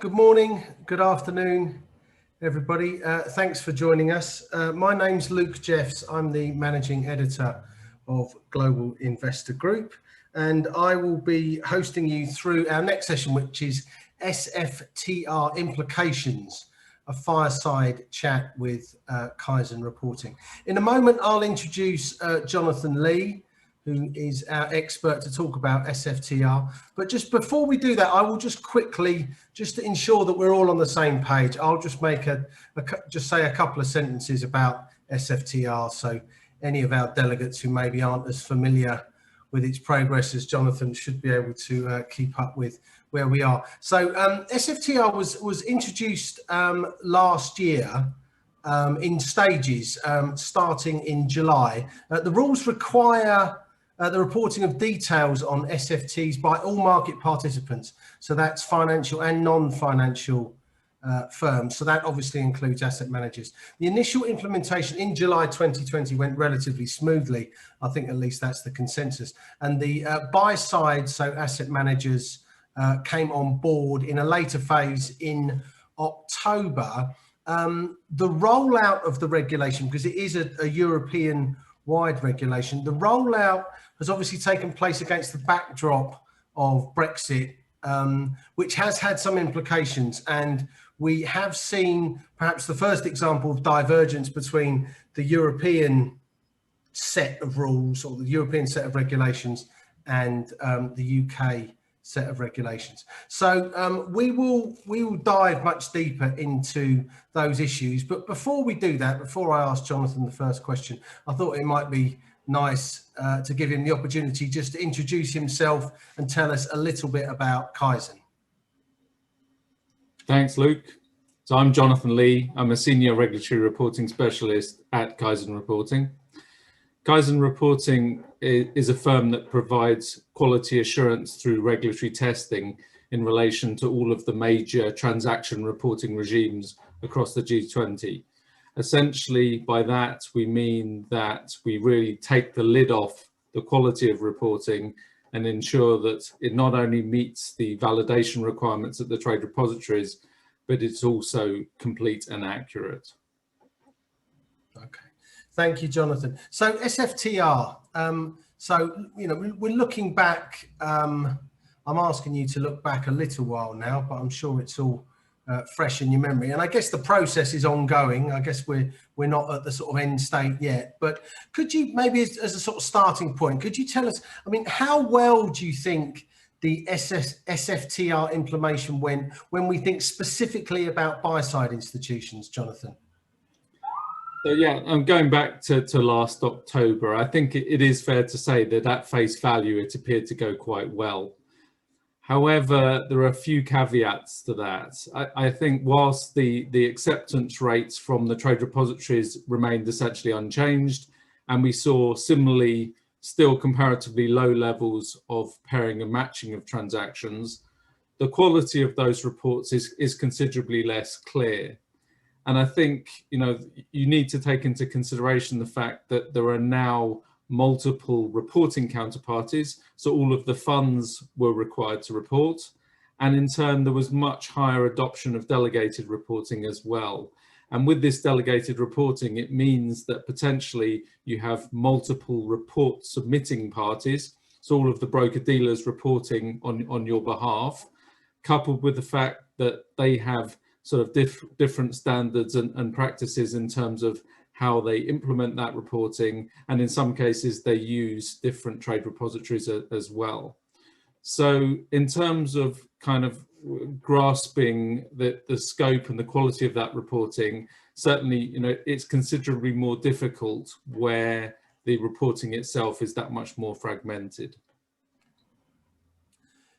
Good morning, good afternoon, everybody. Thanks for joining us. My name's Luke Jeffs. I'm the Managing Editor of Global Investor Group, and I will be hosting you through our next session, which is SFTR Implications, a fireside chat with Kaizen Reporting. In a moment, I'll introduce Jonathan Lee, who is our expert to talk about SFTR. But just before we do that, I will just quickly, just to ensure that we're all on the same page, I'll just make just say a couple of sentences about SFTR, so any of our delegates who maybe aren't as familiar with its progress as Jonathan should be able to keep up with where we are. So SFTR was introduced last year in stages, starting in July. The rules require the reporting of details on SFTs by all market participants. So that's financial and non-financial firms. So that obviously includes asset managers. The initial implementation in July 2020 went relatively smoothly. I think at least that's the consensus. And the Buyside, so asset managers, came on board in a later phase in October. The rollout of the regulation, because it is a European-wide regulation, the rollout has obviously taken place against the backdrop of Brexit, which has had some implications. And we have seen perhaps the first example of divergence between the European set of rules or the European set of regulations and the UK set of regulations. So we will dive much deeper into those issues. But before we do that, before I ask Jonathan the first question, I thought it might be nice to give him the opportunity just to introduce himself and tell us a little bit about Kaizen. Thanks, Luke. So I'm Jonathan Lee. I'm a Senior Regulatory Reporting Specialist at Kaizen Reporting. Kaizen Reporting is a firm that provides quality assurance through regulatory testing in relation to all of the major transaction reporting regimes across the G20. Essentially, by that, we mean that we really take the lid off the quality of reporting and ensure that it not only meets the validation requirements at the trade repositories, but it's also complete and accurate. Okay. Thank you, Jonathan. So SFTR, so, you know, we're looking back, I'm asking you to look back a little while now, but I'm sure it's all fresh in your memory. And I guess the process is ongoing. I guess we're not at the sort of end state yet, but could you maybe as a sort of starting point, could you tell us, I mean, how well do you think the SFTR implementation went when we think specifically about buy-side institutions, Jonathan? So yeah, I'm going back to last October. I think it is fair to say that at face value, it appeared to go quite well. However, there are a few caveats to that. I think whilst the acceptance rates from the trade repositories remained essentially unchanged, and we saw similarly still comparatively low levels of pairing and matching of transactions, the quality of those reports is considerably less clear. And I think, you know, you need to take into consideration the fact that there are now multiple reporting counterparties. So all of the funds were required to report. And in turn, there was much higher adoption of delegated reporting as well. And with this delegated reporting, it means that potentially you have multiple report submitting parties. So all of the broker dealers reporting on your behalf, coupled with the fact that they have sort of different standards and practices in terms of how they implement that reporting. And in some cases, they use different trade repositories as well. So in terms of kind of grasping the scope and the quality of that reporting, certainly, you know, it's considerably more difficult where the reporting itself is that much more fragmented.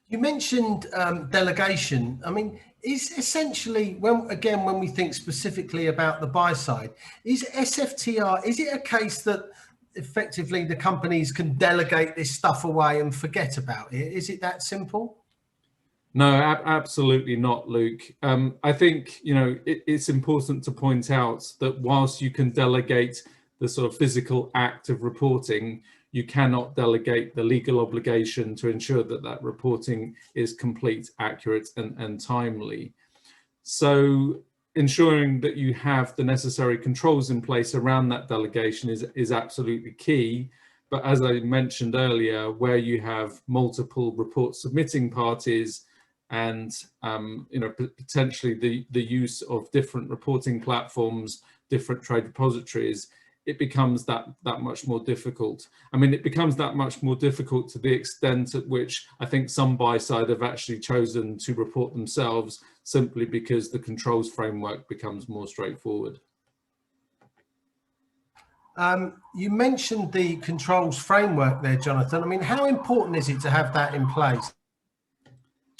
You mentioned delegation. I mean, is essentially, when we think specifically about the buy side, is SFTR, is it a case that effectively the companies can delegate this stuff away and forget about it? Is it that simple? No, absolutely not, Luke. I think, you know, it's important to point out that whilst you can delegate the sort of physical act of reporting, you cannot delegate the legal obligation to ensure that that reporting is complete, accurate, and timely. So ensuring that you have the necessary controls in place around that delegation is absolutely key. But as I mentioned earlier, where you have multiple report submitting parties and potentially the use of different reporting platforms, different trade repositories, it becomes that much more difficult. I mean, it becomes that much more difficult to the extent at which I think some buy side have actually chosen to report themselves simply because the controls framework becomes more straightforward. You mentioned the controls framework there, Jonathan. I mean, how important is it to have that in place?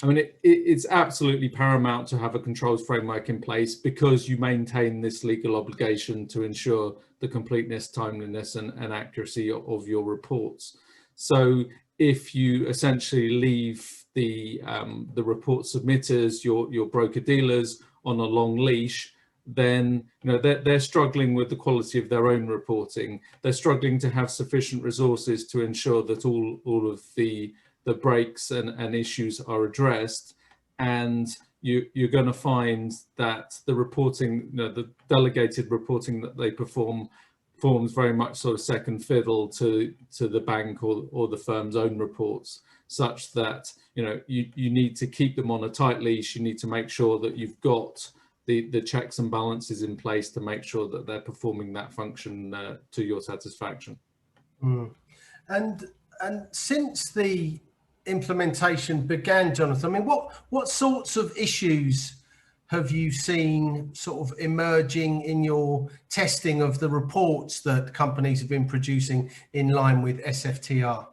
I mean, it's absolutely paramount to have a controls framework in place because you maintain this legal obligation to ensure the completeness, timeliness, and accuracy of your reports. So if you essentially leave the report submitters, your broker dealers, on a long leash, then they're struggling with the quality of their own reporting. They're struggling to have sufficient resources to ensure that all of the breaks and issues are addressed, and you're going to find that the reporting, the delegated reporting that they perform forms very much sort of second fiddle to the bank or the firm's own reports, such that you need to keep them on a tight leash. You need to make sure that you've got the checks and balances in place to make sure that they're performing that function to your satisfaction. And since the implementation began, Jonathan, I mean, what sorts of issues have you seen sort of emerging in your testing of the reports that companies have been producing in line with SFTR?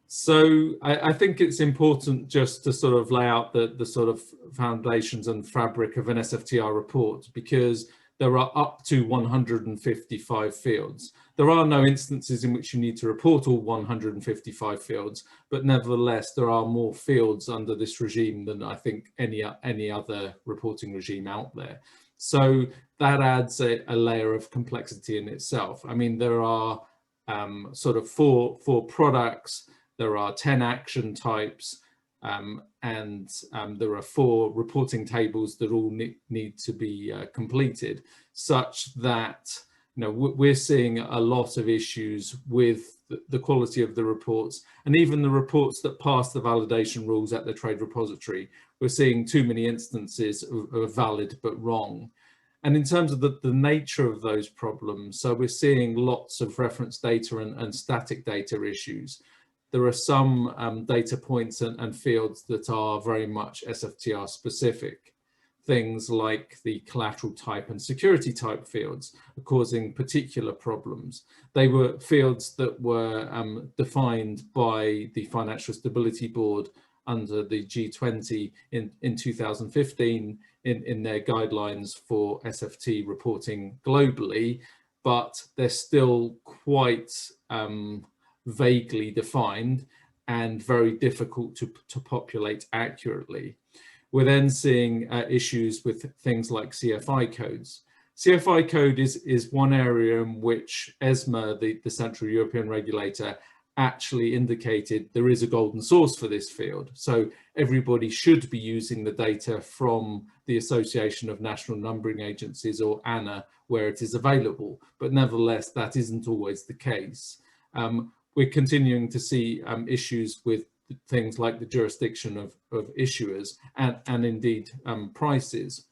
So I think it's important just to sort of lay out the sort of foundations and fabric of an SFTR report, because there are up to 155 fields. There are no instances in which you need to report all 155 fields, but nevertheless, there are more fields under this regime than I think any other reporting regime out there. So that adds a layer of complexity in itself. I mean, there are sort of four products, there are 10 action types, and there are 4 reporting tables that all need to be completed, such that we're seeing a lot of issues with the quality of the reports, and even the reports that pass the validation rules at the trade repository. We're seeing too many instances of valid but wrong. And in terms of the nature of those problems, so we're seeing lots of reference data and static data issues. There are some data points and fields that are very much SFTR specific. Things like the collateral type and security type fields are causing particular problems. They were fields that were defined by the Financial Stability Board under the G20 in 2015 in their guidelines for SFT reporting globally, but they're still quite vaguely defined and very difficult to populate accurately. We're then seeing issues with things like CFI codes. CFI code is one area in which ESMA, the Central European regulator, actually indicated there is a golden source for this field. So everybody should be using the data from the Association of National Numbering Agencies, or ANA, where it is available. But nevertheless, that isn't always the case. We're continuing to see issues with things like the jurisdiction of issuers and indeed prices.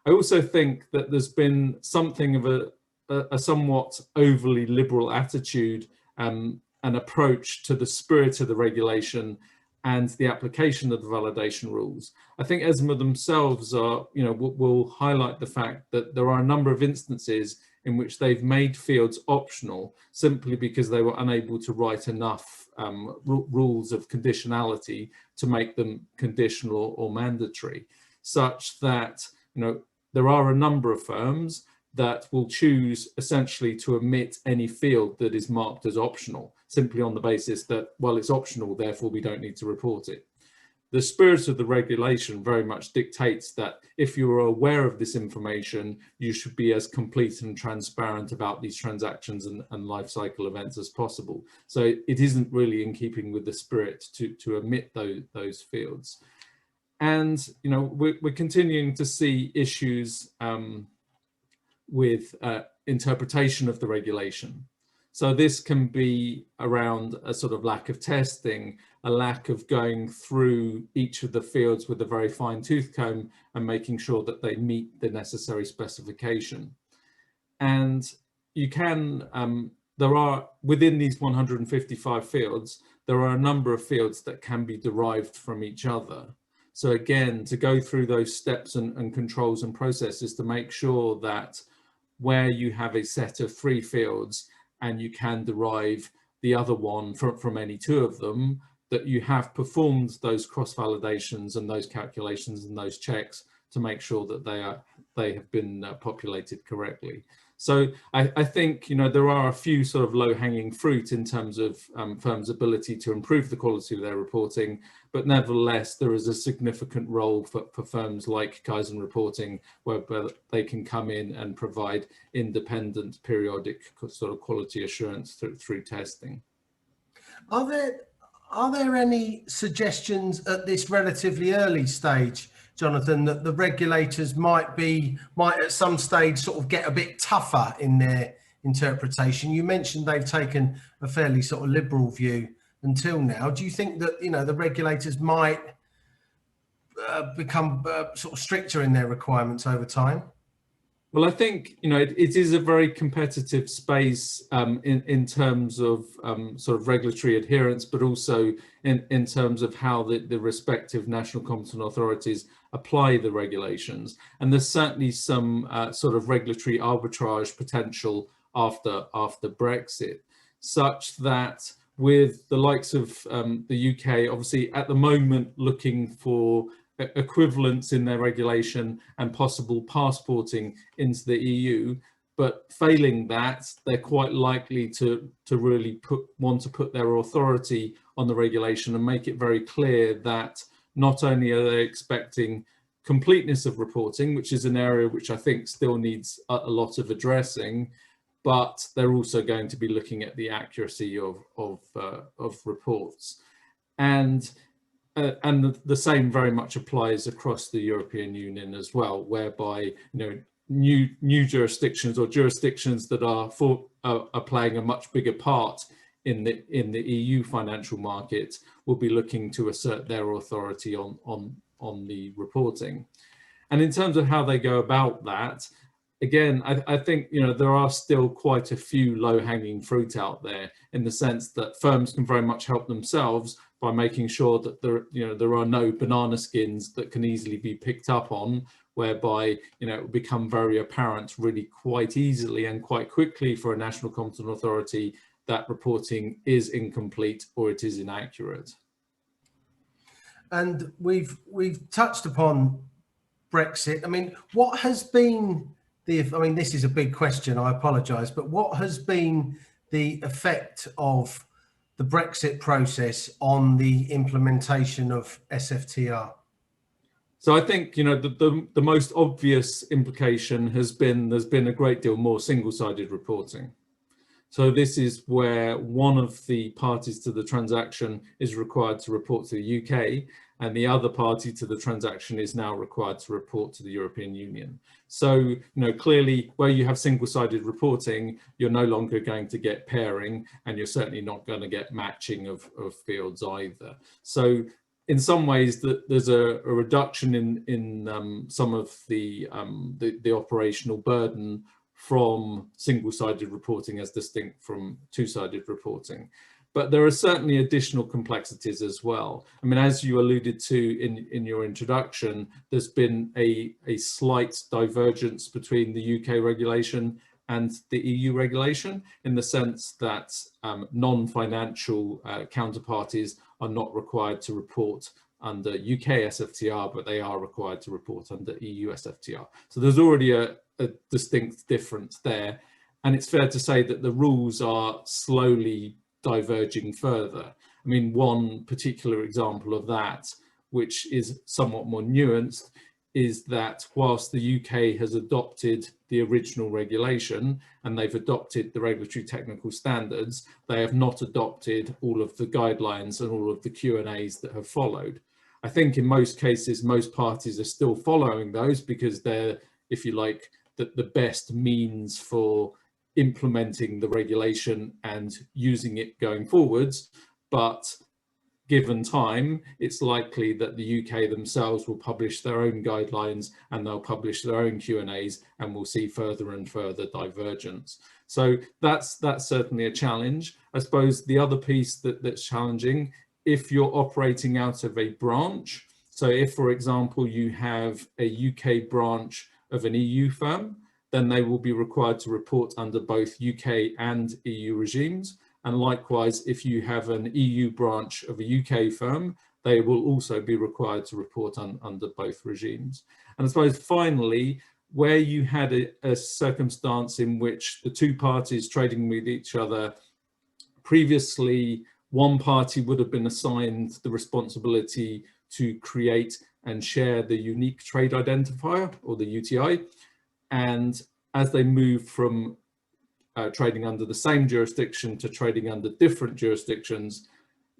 I also think that there's been something of a somewhat overly liberal attitude and approach to the spirit of the regulation and the application of the validation rules. I think ESMA themselves are, will highlight the fact that there are a number of instances in which they've made fields optional simply because they were unable to write enough rules of conditionality to make them conditional or mandatory, such that there are a number of firms that will choose essentially to omit any field that is marked as optional, simply on the basis that, well, it's optional, therefore we don't need to report it. The spirit of the regulation very much dictates that if you are aware of this information, you should be as complete and transparent about these transactions and life cycle events as possible. So it isn't really in keeping with the spirit to omit those fields. And we're continuing to see issues with interpretation of the regulation. So this can be around a sort of lack of testing, a lack of going through each of the fields with a very fine tooth comb and making sure that they meet the necessary specification. And you can, there are, within these 155 fields, there are a number of fields that can be derived from each other. So again, to go through those steps and controls and processes to make sure that where you have a set of 3 fields and you can derive the other one from any 2 of them, that you have performed those cross validations and those calculations and those checks to make sure that they have been populated correctly. So I think there are a few sort of low-hanging fruit in terms of firms' ability to improve the quality of their reporting, but nevertheless there is a significant role for firms like Kaizen Reporting, where they can come in and provide independent periodic sort of quality assurance through testing. Are there any suggestions at this relatively early stage, Jonathan, that the regulators might at some stage sort of get a bit tougher in their interpretation? You mentioned they've taken a fairly sort of liberal view until now. Do you think that the regulators might become sort of stricter in their requirements over time? Well, I think it is a very competitive space in terms of sort of regulatory adherence, but also in terms of how the respective national competent authorities apply the regulations. And there's certainly some sort of regulatory arbitrage potential after Brexit, such that with the likes of the UK, obviously at the moment looking for equivalence in their regulation and possible passporting into the EU, but failing that, they're quite likely to really want to put their authority on the regulation and make it very clear that not only are they expecting completeness of reporting, which is an area which I think still needs a lot of addressing, but they're also going to be looking at the accuracy of reports. And the same very much applies across the European Union as well, whereby new jurisdictions or jurisdictions that are playing a much bigger part in the EU financial market will be looking to assert their authority on the reporting. And in terms of how they go about that, again, I think there are still quite a few low-hanging fruit out there, in the sense that firms can very much help themselves by making sure that there are no banana skins that can easily be picked up on, whereby it will become very apparent really quite easily and quite quickly for a national competent authority that reporting is incomplete or it is inaccurate. And we've touched upon Brexit. I mean, what has been this is a big question, I apologise, but what has been the effect of the Brexit process on the implementation of SFTR? So I think the most obvious implication has been there's been a great deal more single-sided reporting. So this is where one of the parties to the transaction is required to report to the UK, and the other party to the transaction is now required to report to the European Union. So, clearly where you have single-sided reporting, you're no longer going to get pairing, and you're certainly not going to get matching of fields either. So in some ways there's a reduction in some of the operational burden from single-sided reporting as distinct from two-sided reporting. But there are certainly additional complexities as well. I mean, as you alluded to in your introduction, there's been a slight divergence between the UK regulation and the EU regulation, in the sense that non-financial counterparties are not required to report under UK SFTR, but they are required to report under EU SFTR. So there's already a distinct difference there. And it's fair to say that the rules are slowly diverging further. I mean, one particular example of that, which is somewhat more nuanced, is that whilst the UK has adopted the original regulation and they've adopted the regulatory technical standards, they have not adopted all of the guidelines and all of the Q&As that have followed. I think in most cases, most parties are still following those because they're, if you like, the best means for implementing the regulation and using it going forwards. But given time, it's likely that the UK themselves will publish their own guidelines and they'll publish their own Q&As, and we'll see further and further divergence. So that's certainly a challenge. I suppose the other piece that's challenging, if you're operating out of a branch, so if, for example, you have a UK branch of an EU firm, then they will be required to report under both UK and EU regimes. And likewise, if you have an EU branch of a UK firm, they will also be required to report under both regimes. And I suppose finally, where you had a circumstance in which the two parties trading with each other, previously one party would have been assigned the responsibility to create and share the unique trade identifier, or the UTI. And as they move from trading under the same jurisdiction to trading under different jurisdictions,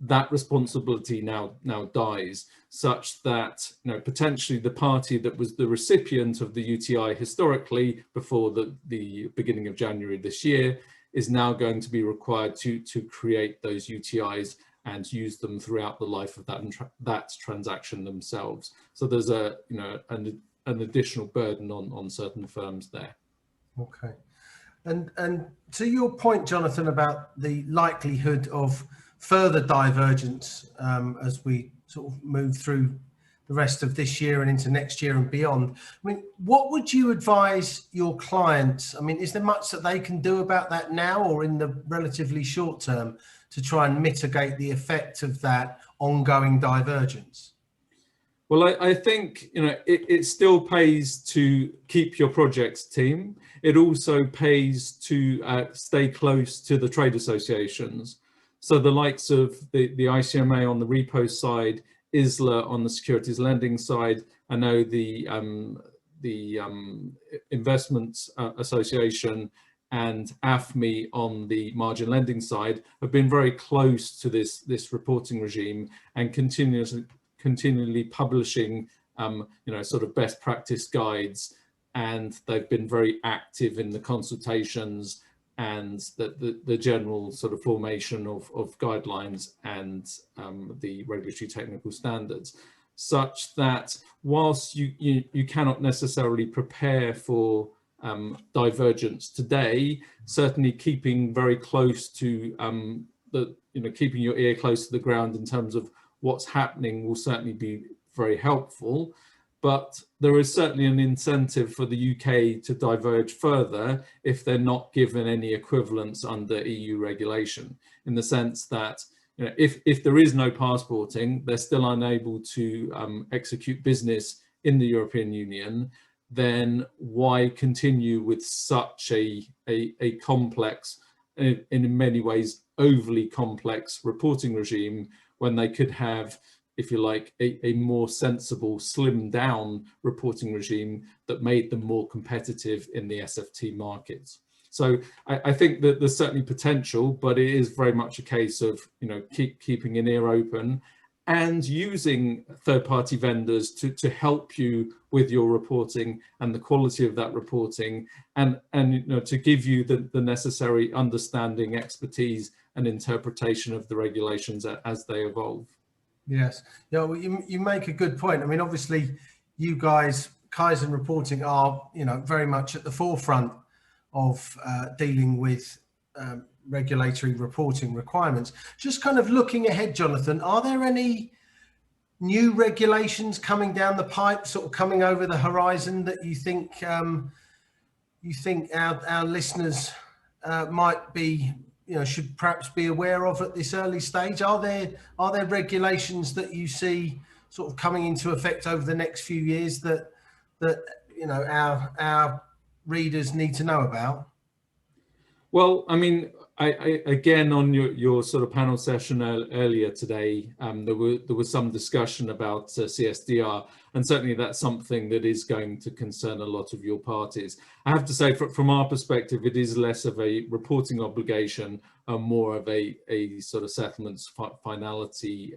that responsibility now dies, such that potentially the party that was the recipient of the UTI historically before the beginning of January this year is now going to be required to create those UTIs and use them throughout the life of that transaction themselves. So there's an additional burden on certain firms there. Okay. And to your point, Jonathan, about the likelihood of further divergence as we sort of move through the rest of this year and into next year and beyond, I mean, what would you advise your clients? I mean, is there much that they can do about that now or in the relatively short term to try and mitigate the effect of that ongoing divergence? Well, I think it still pays to keep your projects team. It also pays to stay close to the trade associations. So the likes of the ICMA on the repo side, ISLA on the securities lending side. I know the Investments Association and AFME on the margin lending side have been very close to this reporting regime and continually publishing sort of best practice guides, and they've been very active in the consultations and the general sort of formation of guidelines and the regulatory technical standards, such that whilst you cannot necessarily prepare for divergence today, certainly keeping very close to keeping your ear close to the ground in terms of what's happening will certainly be very helpful. But there is certainly an incentive for the UK to diverge further if they're not given any equivalence under EU regulation, in the sense that if there is no passporting, they're still unable to execute business in the European Union, then why continue with such a complex, in many ways overly complex reporting regime, when they could have, if you like, a more sensible, slimmed down reporting regime that made them more competitive in the SFT markets. So I think that there's certainly potential, but it is very much a case of keeping an ear open and using third-party vendors to help you with your reporting and the quality of that reporting, and to give you the necessary understanding, expertise, and interpretation of the regulations as they evolve. Yes, well, you make a good point. I mean, obviously, you guys, Kaizen Reporting, are very much at the forefront of dealing with regulatory reporting requirements. Just kind of looking ahead, Jonathan, are there any new regulations coming down the pipe, sort of coming over the horizon, that you think our listeners might be, should perhaps be aware of at this early stage? Are there regulations that you see sort of coming into effect over the next few years that our readers need to know about? Well, I mean, Again, on your sort of panel session earlier today, there was some discussion about CSDR, and certainly that's something that is going to concern a lot of your parties. I have to say, from our perspective, it is less of a reporting obligation and more of a sort of settlements finality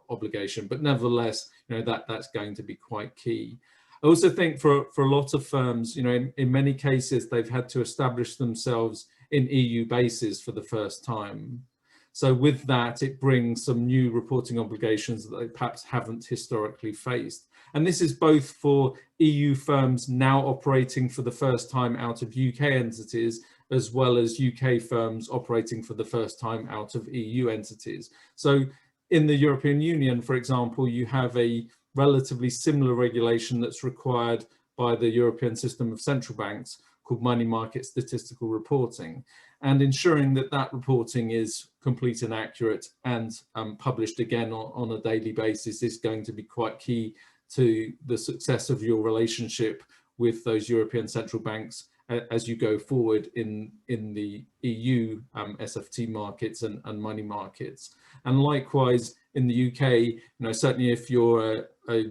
obligation. But nevertheless, that's going to be quite key. I also think for a lot of firms, in many cases, they've had to establish themselves in EU bases for the first time. So with that, it brings some new reporting obligations that they perhaps haven't historically faced. And this is both for EU firms now operating for the first time out of UK entities, as well as UK firms operating for the first time out of EU entities. So in the European Union, for example, you have a relatively similar regulation that's required by the European System of Central Banks, called money market statistical reporting, and ensuring that that reporting is complete and accurate and published again on a daily basis is going to be quite key to the success of your relationship with those European central banks as you go forward in the EU SFT markets and money markets. And likewise in the UK, certainly if you're a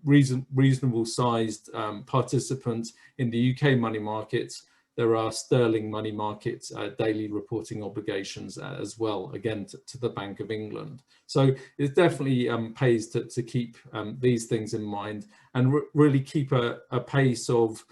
reasonable sized participant in the UK money markets, there are sterling money market daily reporting obligations as well, again to the Bank of England. So it definitely pays to keep these things in mind and really keep a pace of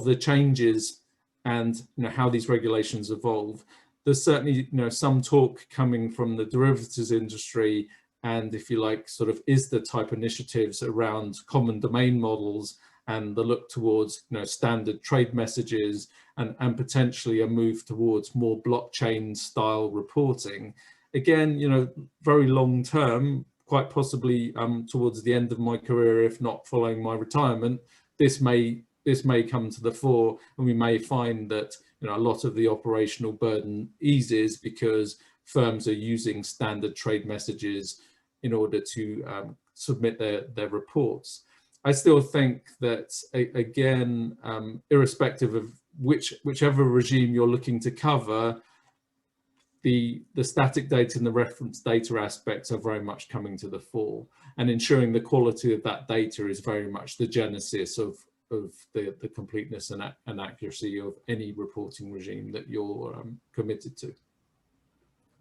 the changes and how these regulations evolve. There's certainly some talk coming from the derivatives industry, and if you like, sort of ISDA type initiatives around common domain models and the look towards standard trade messages and potentially a move towards more blockchain style reporting. Again, very long term, quite possibly towards the end of my career, if not following my retirement, this may come to the fore, and we may find that a lot of the operational burden eases because firms are using standard trade messages in order to submit their reports. I still think that, again, irrespective of whichever regime you're looking to cover, the static data and the reference data aspects are very much coming to the fore, and ensuring the quality of that data is very much the genesis of the completeness and accuracy of any reporting regime that you're committed to.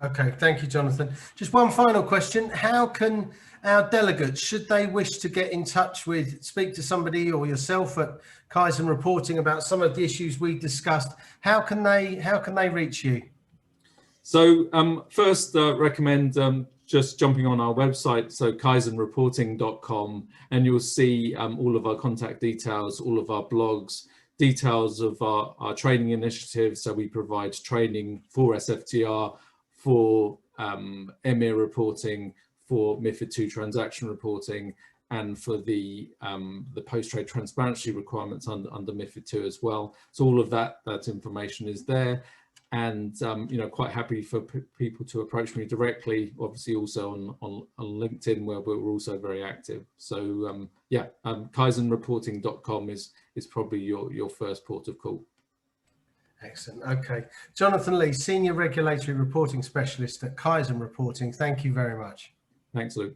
Okay, thank you, Jonathan. Just one final question. How can our delegates, should they wish to get in touch speak to somebody or yourself at Kaizen Reporting about some of the issues we discussed, how can they reach you? So first, recommend just jumping on our website, so kaizenreporting.com, and you'll see all of our contact details, all of our blogs, details of our training initiatives. So we provide training for SFTR, for EMIR reporting, for MiFID II transaction reporting, and for the post-trade transparency requirements under MiFID II as well. So all of that information is there. And quite happy for people to approach me directly, obviously also on LinkedIn, where we're also very active. So kaizenreporting.com is probably your first port of call. Excellent. Okay. Jonathan Lee, Senior Regulatory Reporting Specialist at Kaizen Reporting. Thank you very much. Thanks, Luke.